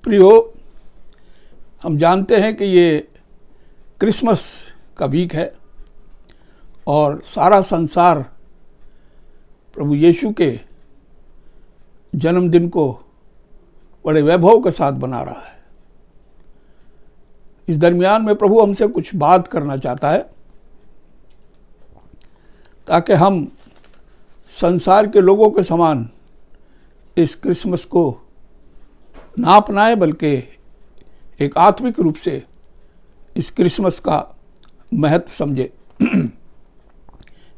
प्रियो, हम जानते हैं कि ये क्रिसमस का वीक है और सारा संसार प्रभु यीशु के जन्मदिन को बड़े वैभव के साथ मना रहा है। इस दरमियान में प्रभु हमसे कुछ बात करना चाहता है ताकि हम संसार के लोगों के समान इस क्रिसमस को ना अपनाएं, बल्कि एक आत्मिक रूप से इस क्रिसमस का महत्व समझे।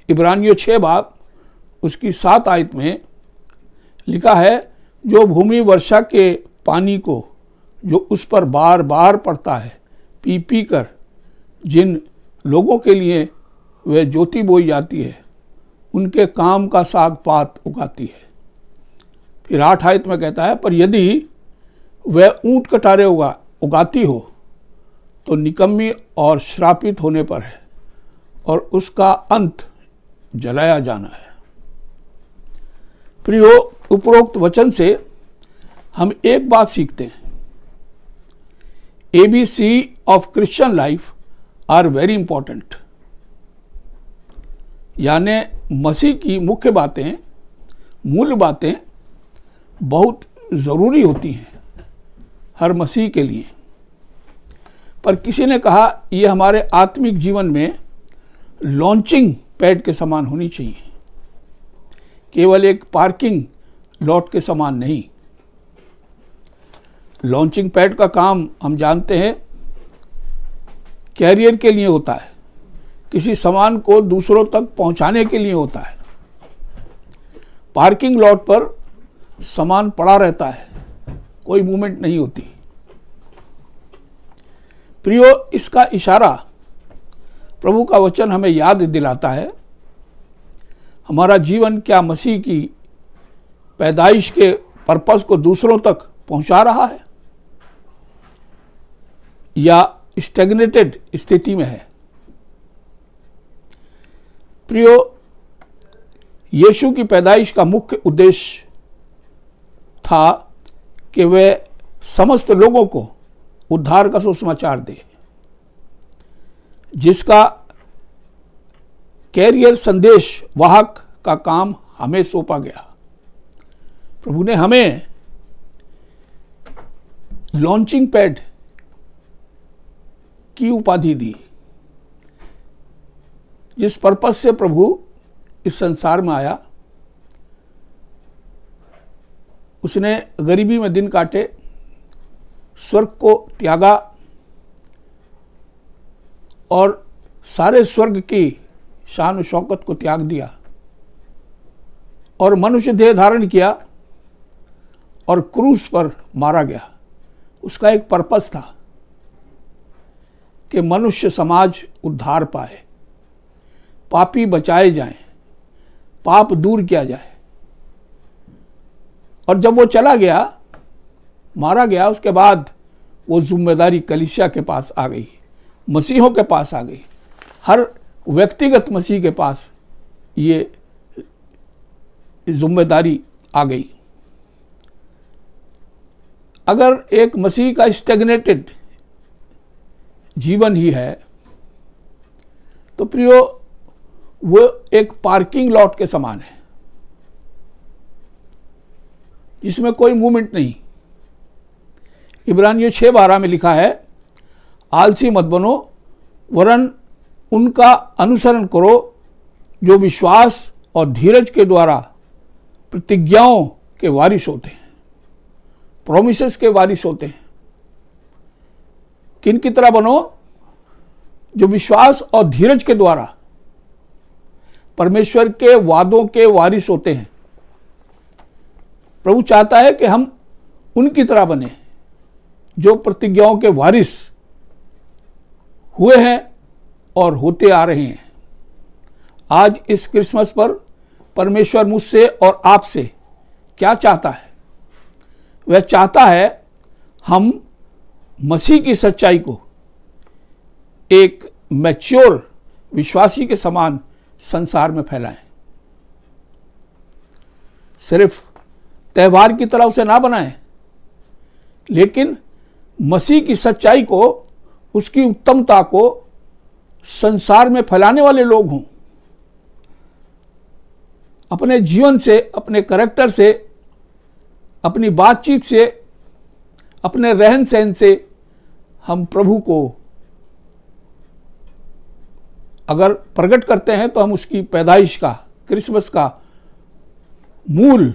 इब्रानियों 6 बाब उसकी 7 आयत में लिखा है, जो भूमि वर्षा के पानी को जो उस पर बार बार पड़ता है पी पी कर जिन लोगों के लिए वह ज्योति बोई जाती है, उनके काम का साग पात उगाती है। फिर 8 आयत में कहता है, पर यदि वह ऊंट कटारे उगाती हो तो निकम्मी और श्रापित होने पर है और उसका अंत जलाया जाना है। प्रियो, उपरोक्त वचन से हम एक बात सीखते हैं, ABC of Christian life are very important. यानी मसीह की मुख्य बातें, मूल बातें बहुत ज़रूरी होती हैं हर मसीह के लिए। पर किसी ने कहा यह हमारे आत्मिक जीवन में लॉन्चिंग पैड के समान होनी चाहिए, केवल एक पार्किंग लॉट के समान नहीं। लॉन्चिंग पैड का काम हम जानते हैं कैरियर के लिए होता है, किसी सामान को दूसरों तक पहुंचाने के लिए होता है। पार्किंग लॉट पर सामान पड़ा रहता है, कोई मूवमेंट नहीं होती। प्रियो, इसका इशारा प्रभु का वचन हमें याद दिलाता है, हमारा जीवन क्या मसीह की पैदाइश के पर्पस को दूसरों तक पहुंचा रहा है या स्टैग्नेटेड स्थिति में है। प्रियो, यीशु की पैदाइश का मुख्य उद्देश्य था कि वह समस्त लोगों को उद्धार का सुसमाचार दे, जिसका कैरियर संदेश वाहक का काम हमें सौंपा गया। प्रभु ने हमें लॉन्चिंग पैड की उपाधि दी, जिस पर्पस से प्रभु इस संसार में आया। उसने गरीबी में दिन काटे, स्वर्ग को त्यागा और सारे स्वर्ग की शान और शौकत को त्याग दिया और मनुष्य देह धारण किया और क्रूस पर मारा गया। उसका एक पर्पस था कि मनुष्य समाज उद्धार पाए, पापी बचाए जाएं, पाप दूर किया जाए। और जब वो चला गया, मारा गया, उसके बाद वो जिम्मेदारी कलीसिया के पास आ गई, मसीहों के पास आ गई, हर व्यक्तिगत मसीह के पास ये जिम्मेदारी आ गई। अगर एक मसीह का स्टैग्नेटेड जीवन ही है तो प्रियो, वो एक पार्किंग लॉट के समान है जिसमें कोई मूवमेंट नहीं। इब्रानियों 6:12 में लिखा है, आलसी मत बनो वरन उनका अनुसरण करो जो विश्वास और धीरज के द्वारा प्रतिज्ञाओं के वारिस होते हैं, प्रोमिसेस के वारिस होते हैं। किन की तरह बनो? जो विश्वास और धीरज के द्वारा परमेश्वर के वादों के वारिस होते हैं। प्रभु चाहता है कि हम उनकी तरह बने जो प्रतिज्ञाओं के वारिस हुए हैं और होते आ रहे हैं। आज इस क्रिसमस पर परमेश्वर मुझसे और आपसे क्या चाहता है? वह चाहता है हम मसीह की सच्चाई को एक मैच्योर विश्वासी के समान संसार में फैलाएं। सिर्फ त्यौहार की तरह उसे ना बनाएं, लेकिन मसीह की सच्चाई को, उसकी उत्तमता को संसार में फैलाने वाले लोग हों। अपने जीवन से, अपने कैरेक्टर से, अपनी बातचीत से, अपने रहन सहन से हम प्रभु को अगर प्रकट करते हैं तो हम उसकी पैदाइश का, क्रिसमस का मूल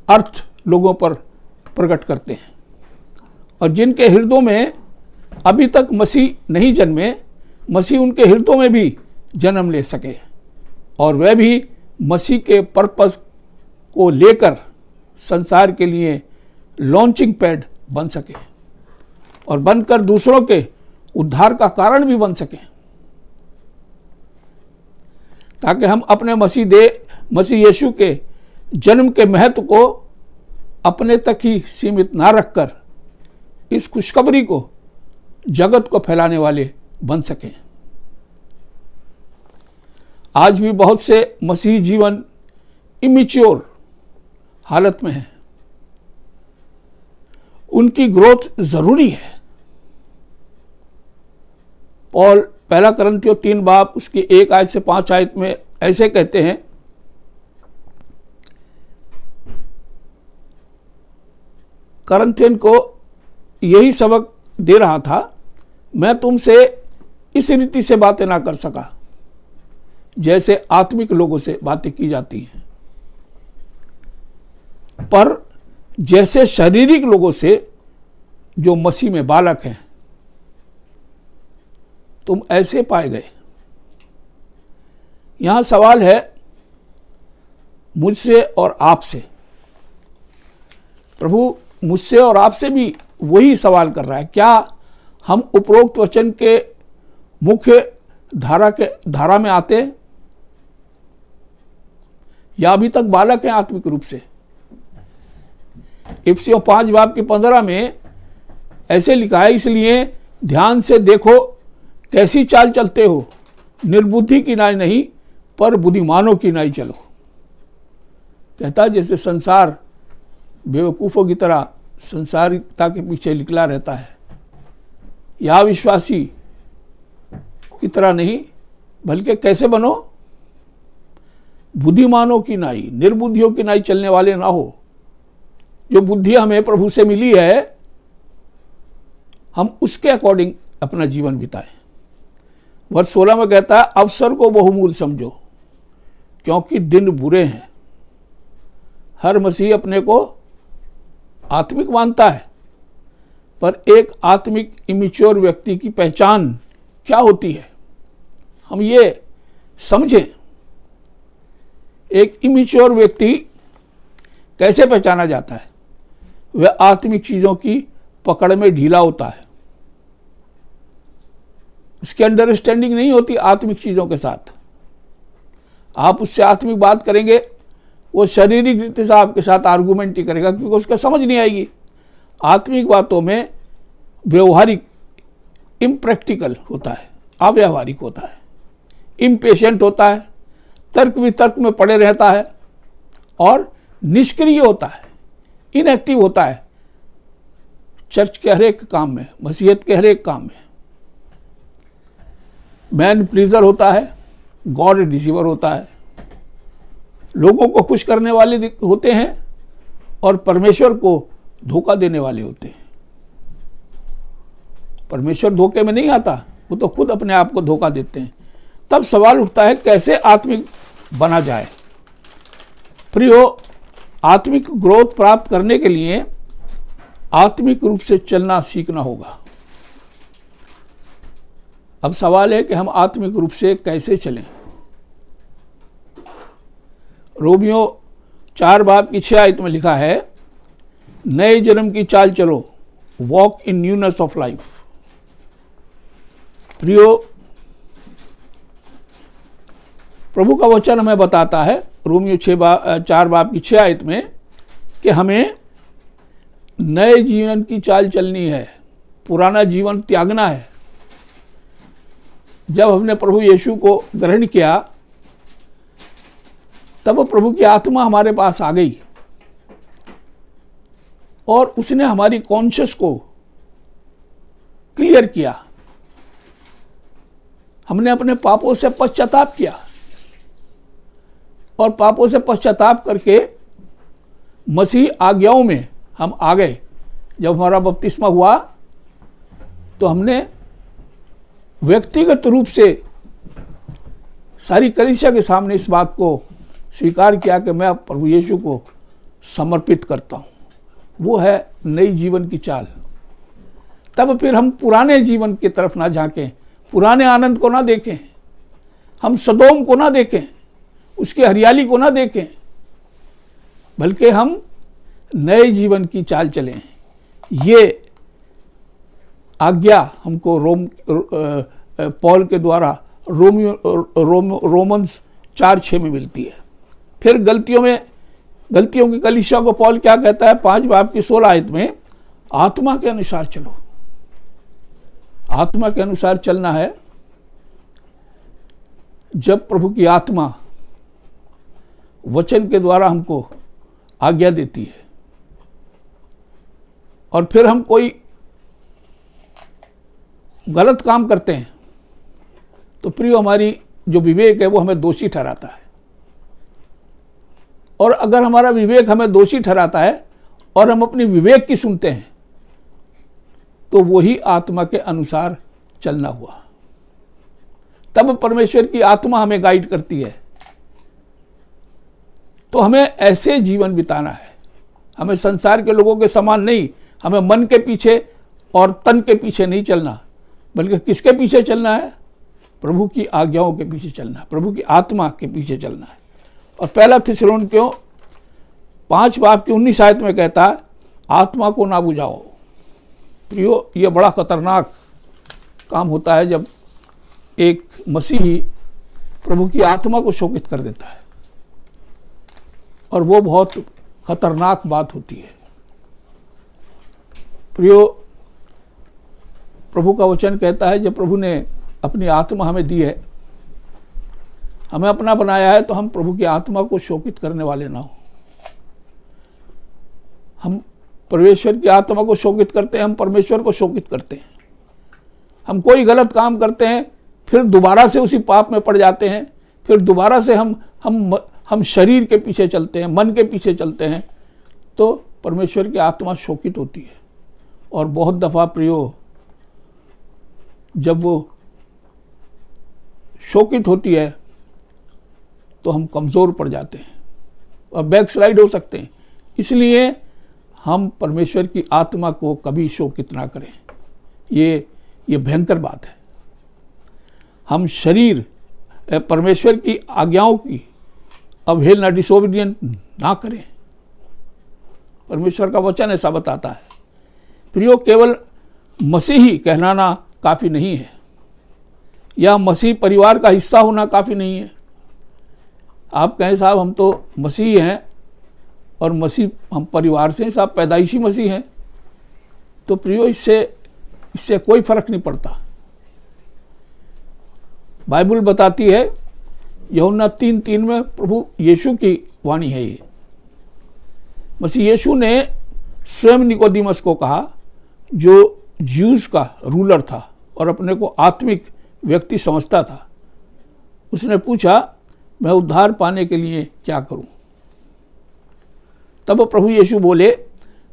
अर्थ लोगों पर प्रकट करते हैं। और जिनके हृदयों में अभी तक मसीह नहीं जन्मे, मसीह उनके हृदयों में भी जन्म ले सके और वह भी मसीह के पर्पस को लेकर संसार के लिए लॉन्चिंग पैड बन सके और बनकर दूसरों के उद्धार का कारण भी बन सके, ताकि हम अपने मसीह यीशु के जन्म के महत्व को अपने तक ही सीमित ना रखकर इस खुशखबरी को जगत को फैलाने वाले बन सकें। आज भी बहुत से मसीही जीवन इमेच्योर हालत में है, उनकी ग्रोथ जरूरी है। पौल पहला करंथियों 3 बाब उसकी 1 आयत से 5 आयत में ऐसे कहते हैं, करंथियन को यही सबक दे रहा था, मैं तुमसे इस रीति से बातें ना कर सका जैसे आत्मिक लोगों से बातें की जाती हैं, पर जैसे शारीरिक लोगों से जो मसीह में बालक हैं तुम ऐसे पाए गए। यहां सवाल है मुझसे और आपसे। प्रभु मुझसे और आपसे भी वही सवाल कर रहा है, क्या हम उपरोक्त वचन के मुख्य धारा में आते हैं या अभी तक बालक हैं आत्मिक रूप से? इफिसियों 5 बाब की 15 में ऐसे लिखा है, इसलिए ध्यान से देखो कैसी चाल चलते हो, निर्बुद्धि की नाई नहीं पर बुद्धिमानों की नाई चलो। कहता है जैसे संसार बेवकूफ़ों की तरह संसारिकता के पीछे निकला रहता है, या विश्वासी की तरह नहीं, बल्कि कैसे बनो, बुद्धिमानों की नाई, निर्बुद्धियों की नाई चलने वाले ना हो। जो बुद्धि हमें प्रभु से मिली है हम उसके अकॉर्डिंग अपना जीवन बिताएं। वर्ष 16 में कहता है, अवसर को बहुमूल्य समझो क्योंकि दिन बुरे हैं। हर मसीह अपने को आत्मिक मानता है, पर एक आत्मिक इमेच्योर व्यक्ति की पहचान क्या होती है हम ये समझें। एक इमेच्योर व्यक्ति कैसे पहचाना जाता है? वह आत्मिक चीज़ों की पकड़ में ढीला होता है, उसकी अंडरस्टैंडिंग नहीं होती आत्मिक चीज़ों के साथ। आप उससे आत्मिक बात करेंगे, वो शारीरिक रीति से आपके साथ आर्गूमेंट ही करेगा क्योंकि उसको समझ नहीं आएगी। आत्मिक बातों में व्यवहारिक, इम्प्रैक्टिकल होता है, अव्यावहारिक होता है, इम्पेशेंट होता है, तर्क वितर्क में पड़े रहता है और निष्क्रिय होता है, इनएक्टिव होता है चर्च के हर एक काम में, मसीहत के हर एक काम में। मैन प्लीजर होता है, गॉड डिसीवर होता है, लोगों को खुश करने वाले होते हैं और परमेश्वर को धोखा देने वाले होते हैं। परमेश्वर धोखे में नहीं आता, वो तो खुद अपने आप को धोखा देते हैं। तब सवाल उठता है कैसे आत्मिक बना जाए। प्रियो, आत्मिक ग्रोथ प्राप्त करने के लिए आत्मिक रूप से चलना सीखना होगा। अब सवाल है कि हम आत्मिक रूप से कैसे चलें। रोमियो 4 बाब की 6 आयत में लिखा है, नए जन्म की चाल चलो, walk in newness of life. प्रियो, प्रभु का वचन हमें बताता है रोमियो 4 बाब की 6 आयत में कि हमें नए जीवन की चाल चलनी है, पुराना जीवन त्यागना है। जब हमने प्रभु यीशु को ग्रहण किया तब प्रभु की आत्मा हमारे पास आ गई और उसने हमारी कॉन्शियस को क्लियर किया। हमने अपने पापों से पश्चाताप किया और पापों से पश्चाताप करके मसीह आज्ञाओं में हम आ गए। जब हमारा बपतिस्मा हुआ तो हमने व्यक्तिगत रूप से सारी कलीसिया के सामने इस बात को स्वीकार किया कि मैं प्रभु यीशु को समर्पित करता हूँ। वो है नई जीवन की चाल। तब फिर हम पुराने जीवन की तरफ ना झांकें, पुराने आनंद को ना देखें, हम सदोम को ना देखें, उसकी हरियाली को ना देखें, बल्कि हम नए जीवन की चाल चलें। ये आज्ञा हमको पौल के द्वारा रोमन्स 4:6 में मिलती है। फिर गलतियों की कलीसिया को पौल क्या कहता है? 5 बाब की 16 आयत में, आत्मा के अनुसार चलो। आत्मा के अनुसार चलना है जब प्रभु की आत्मा वचन के द्वारा हमको आज्ञा देती है और फिर हम कोई गलत काम करते हैं तो प्रियो हमारी जो विवेक है वो हमें दोषी ठहराता है। और अगर हमारा विवेक हमें दोषी ठहराता है और हम अपनी विवेक की सुनते हैं तो वही आत्मा के अनुसार चलना हुआ। तब परमेश्वर की आत्मा हमें गाइड करती है। तो हमें ऐसे जीवन बिताना है। हमें संसार के लोगों के समान नहीं, हमें मन के पीछे और तन के पीछे नहीं चलना, बल्कि किसके पीछे चलना है? प्रभु की आज्ञाओं के पीछे चलना है, प्रभु की आत्मा के पीछे चलना है। और पहला थिस्सलुनीकियों 5 बाब की 19 आयत में कहता है, आत्मा को ना बुझाओ। प्रियो, ये बड़ा खतरनाक काम होता है जब एक मसीही प्रभु की आत्मा को शोकित कर देता है, और वो बहुत खतरनाक बात होती है। प्रियो, प्रभु का वचन कहता है, जब प्रभु ने अपनी आत्मा हमें दी है, हमें अपना बनाया है, तो हम प्रभु की आत्मा को शोकित करने वाले ना हो। हम परमेश्वर की आत्मा को शोकित करते हैं, हम परमेश्वर को शोकित करते हैं। हम कोई गलत काम करते हैं, फिर दोबारा से उसी पाप में पड़ जाते हैं, फिर दोबारा से हम शरीर के पीछे चलते हैं, मन के पीछे चलते हैं, तो परमेश्वर की आत्मा शोकित होती है। और बहुत दफ़ा प्रियो, जब वो शोकित होती है तो हम कमज़ोर पड़ जाते हैं और बैकस्लाइड हो सकते हैं। इसलिए हम परमेश्वर की आत्मा को कभी शोकित ना करें। ये भयंकर बात है। हम शरीर परमेश्वर की आज्ञाओं की अवहेलना, डिसोबीडियंट ना करें। परमेश्वर का वचन ऐसा बताता है। प्रियो, केवल मसीही कहलाना काफ़ी नहीं है, या मसीह परिवार का हिस्सा होना काफ़ी नहीं है। आप कहें साहब हम तो मसीही हैं और मसीह हम परिवार से, साहब पैदाइशी मसीह हैं, तो प्रियो इससे कोई फर्क नहीं पड़ता। बाइबल बताती है, यूहन्ना 3:3 में प्रभु यीशु की वाणी है ये। मसीह यीशु ने स्वयं निकोदिमस को कहा, जो ज्यूस का रूलर था और अपने को आत्मिक व्यक्ति समझता था। उसने पूछा, मैं उद्धार पाने के लिए क्या करूं? तब प्रभु यीशु बोले,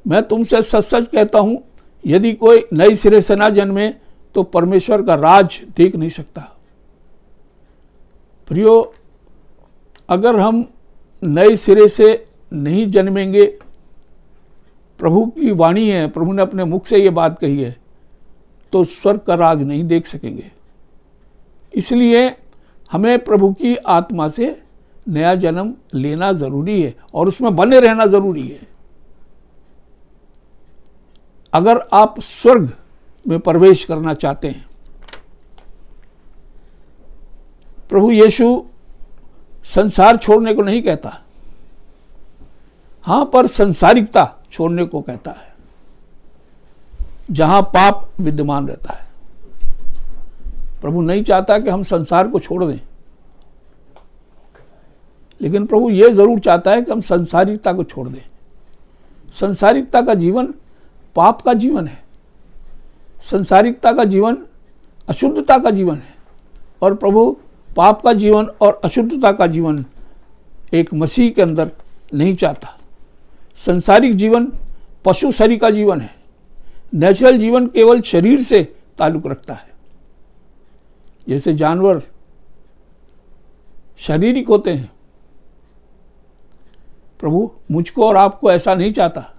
मैं तुमसे सच सच कहता हूं, यदि कोई नई सिरे से ना जन्मे तो परमेश्वर का राज देख नहीं सकता। प्रियो, अगर हम नए सिरे से नहीं जन्मेंगे, प्रभु की वाणी है, प्रभु ने अपने मुख से ये बात कही है, तो स्वर्ग का राज नहीं देख सकेंगे। इसलिए हमें प्रभु की आत्मा से नया जन्म लेना जरूरी है और उसमें बने रहना जरूरी है। अगर आप स्वर्ग में प्रवेश करना चाहते हैं, प्रभु यीशु संसार छोड़ने को नहीं कहता, हां, पर संसारिकता छोड़ने को कहता है, जहां पाप विद्यमान रहता है। प्रभु नहीं चाहता कि हम संसार को छोड़ दें, लेकिन प्रभु ये जरूर चाहता है कि हम संसारिकता को छोड़ दें। संसारिकता का जीवन पाप का जीवन है, संसारिकता का जीवन अशुद्धता का जीवन है, और प्रभु पाप का जीवन और अशुद्धता का जीवन एक मसीह के अंदर नहीं चाहता। संसारिक जीवन पशु शरीर का जीवन है। नेचुरल जीवन केवल शरीर से ताल्लुक रखता है। जैसे जानवर शारीरिक होते हैं, प्रभु मुझको और आपको ऐसा नहीं चाहता।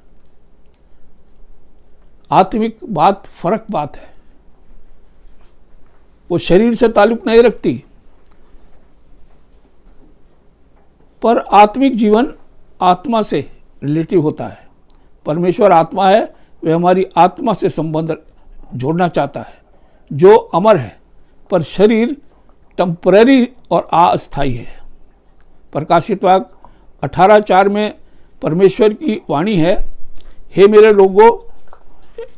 आत्मिक बात फर्क बात है, वो शरीर से ताल्लुक नहीं रखती, पर आत्मिक जीवन आत्मा से रिलेटिव होता है। परमेश्वर आत्मा है, वह हमारी आत्मा से संबंध जोड़ना चाहता है, जो अमर है, पर शरीर टेम्पररी और अस्थायी है। प्रकाशित वाक्य 18:4 में परमेश्वर की वाणी है, हे मेरे लोगों,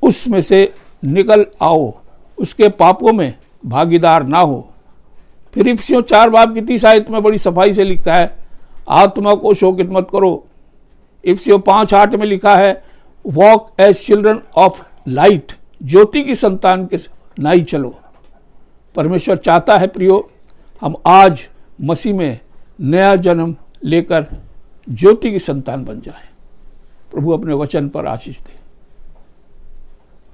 उसमें से निकल आओ, उसके पापों में भागीदार ना हो। फिर इफिसियों 4:30 आयत में बड़ी सफाई से लिखा है, आत्मा को शोकित मत करो। इफिसियों 5:8 में लिखा है, walk as children of light, ज्योति की संतान के नाई चलो। परमेश्वर चाहता है प्रियो, हम आज मसीह में नया जन्म लेकर ज्योति की संतान बन जाएं। प्रभु अपने वचन पर आशीष दे।